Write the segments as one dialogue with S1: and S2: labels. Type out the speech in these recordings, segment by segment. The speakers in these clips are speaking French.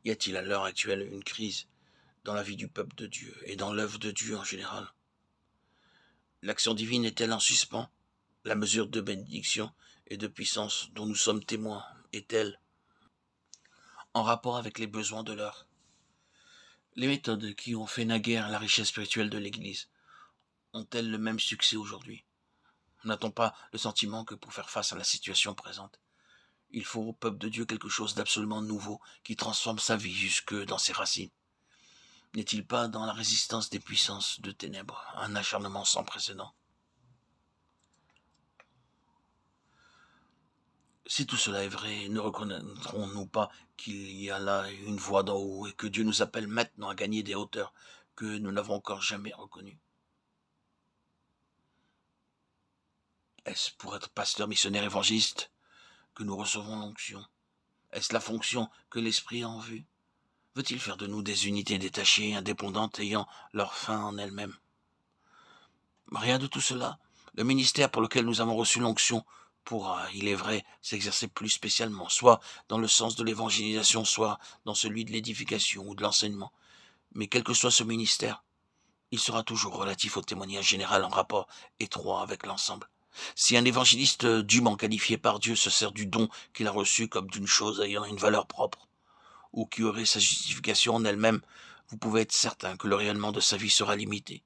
S1: Y a-t-il à l'heure actuelle une crise dans la vie du peuple de Dieu et dans l'œuvre de Dieu en général? L'action divine est-elle en suspens? La mesure de bénédiction et de puissance dont nous sommes témoins est-elle en rapport avec les besoins de l'heure? Les méthodes qui ont fait naguère la richesse spirituelle de l'Église ont-elles le même succès aujourd'hui? N'a-t-on pas le sentiment que pour faire face à la situation présente, il faut au peuple de Dieu quelque chose d'absolument nouveau qui transforme sa vie jusque dans ses racines? N'est-il pas dans la résistance des puissances de ténèbres un acharnement sans précédent? Si tout cela est vrai, ne reconnaîtrons-nous pas qu'il y a là une voie d'en haut et que Dieu nous appelle maintenant à gagner des hauteurs que nous n'avons encore jamais reconnues? Est-ce pour être pasteur, missionnaire, évangéliste que nous recevons l'onction? Est-ce la fonction que l'Esprit a en vue? Veut-il faire de nous des unités détachées, indépendantes, ayant leur fin en elles-mêmes? Rien de tout cela. Le ministère pour lequel nous avons reçu l'onction pourra, il est vrai, s'exercer plus spécialement, soit dans le sens de l'évangélisation, soit dans celui de l'édification ou de l'enseignement. Mais quel que soit ce ministère, il sera toujours relatif au témoignage général en rapport étroit avec l'ensemble. Si un évangéliste dûment qualifié par Dieu se sert du don qu'il a reçu comme d'une chose ayant une valeur propre, ou qui aurait sa justification en elle-même, vous pouvez être certain que le rayonnement de sa vie sera limité.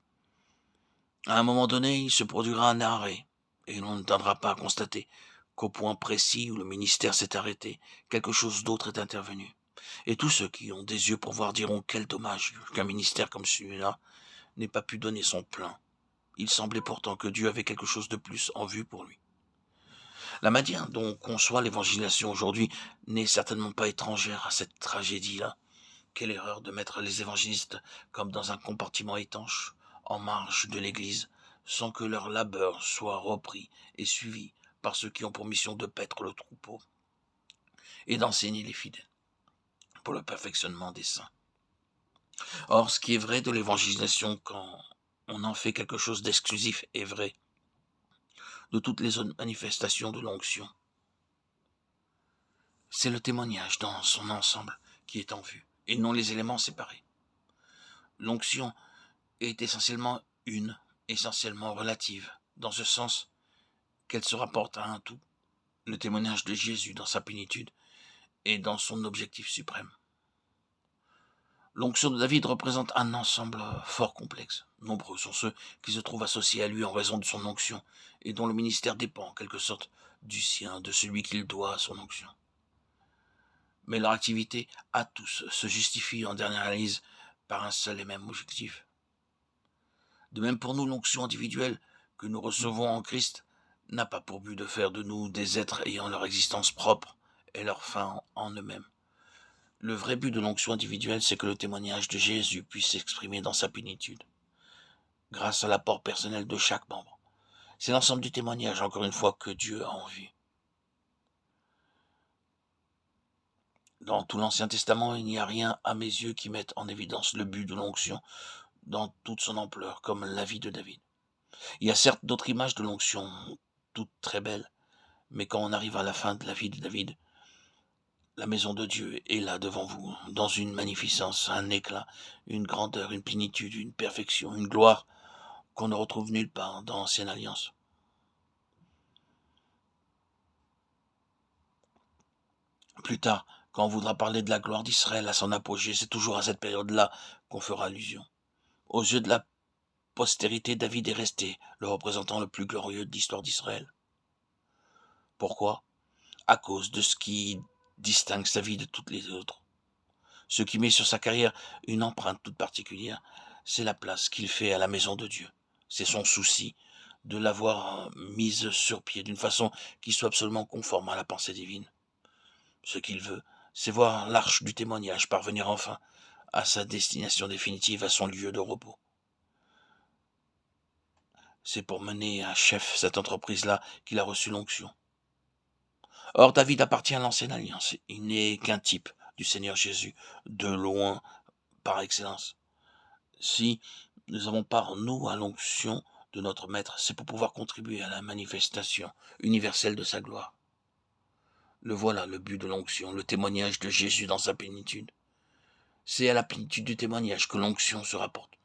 S1: À un moment donné, il se produira un arrêt, et l'on ne tardera pas à constater qu'au point précis où le ministère s'est arrêté, quelque chose d'autre est intervenu. Et tous ceux qui ont des yeux pour voir diront quel dommage qu'un ministère comme celui-là n'ait pas pu donner son plein. Il semblait pourtant que Dieu avait quelque chose de plus en vue pour lui. La manière dont on conçoit l'évangélisation aujourd'hui n'est certainement pas étrangère à cette tragédie-là. Quelle erreur de mettre les évangélistes comme dans un compartiment étanche, en marge de l'Église, sans que leur labeur soit repris et suivi par ceux qui ont pour mission de paître le troupeau et d'enseigner les fidèles pour le perfectionnement des saints. Or, ce qui est vrai de l'évangélisation quand on en fait quelque chose d'exclusif est vrai de toutes les autres manifestations de l'onction. C'est le témoignage dans son ensemble qui est en vue, et non les éléments séparés. L'onction est essentiellement relative, dans ce sens qu'elle se rapporte à un tout, le témoignage de Jésus dans sa plénitude et dans son objectif suprême. L'onction de David représente un ensemble fort complexe. Nombreux sont ceux qui se trouvent associés à lui en raison de son onction et dont le ministère dépend en quelque sorte du sien, de celui qu'il doit à son onction. Mais leur activité à tous se justifie en dernière analyse par un seul et même objectif. De même pour nous, l'onction individuelle que nous recevons en Christ n'a pas pour but de faire de nous des êtres ayant leur existence propre et leur fin en eux-mêmes. Le vrai but de l'onction individuelle, c'est que le témoignage de Jésus puisse s'exprimer dans sa plénitude, grâce à l'apport personnel de chaque membre. C'est l'ensemble du témoignage, encore une fois, que Dieu a en vue. Dans tout l'Ancien Testament, il n'y a rien à mes yeux qui mette en évidence le but de l'onction dans toute son ampleur, comme la vie de David. Il y a certes d'autres images de l'onction, toutes très belles, mais quand on arrive à la fin de la vie de David, la maison de Dieu est là devant vous, dans une magnificence, un éclat, une grandeur, une plénitude, une perfection, une gloire qu'on ne retrouve nulle part dans l'Ancienne Alliance. Plus tard, quand on voudra parler de la gloire d'Israël à son apogée, c'est toujours à cette période-là qu'on fera allusion. Aux yeux de la postérité, David est resté le représentant le plus glorieux de l'histoire d'Israël. Pourquoi? À cause de ce qui distingue sa vie de toutes les autres. Ce qui met sur sa carrière une empreinte toute particulière, c'est la place qu'il fait à la maison de Dieu. C'est son souci de l'avoir mise sur pied d'une façon qui soit absolument conforme à la pensée divine. Ce qu'il veut, c'est voir l'arche du témoignage parvenir enfin à sa destination définitive, à son lieu de repos. C'est pour mener à chef cette entreprise-là qu'il a reçu l'onction. Or, David appartient à l'ancienne alliance. Il n'est qu'un type du Seigneur Jésus, de loin par excellence. Si nous avons part, nous, à l'onction de notre Maître, c'est pour pouvoir contribuer à la manifestation universelle de sa gloire. Le voilà, le but de l'onction, le témoignage de Jésus dans sa plénitude. C'est à la plénitude du témoignage que l'onction se rapporte.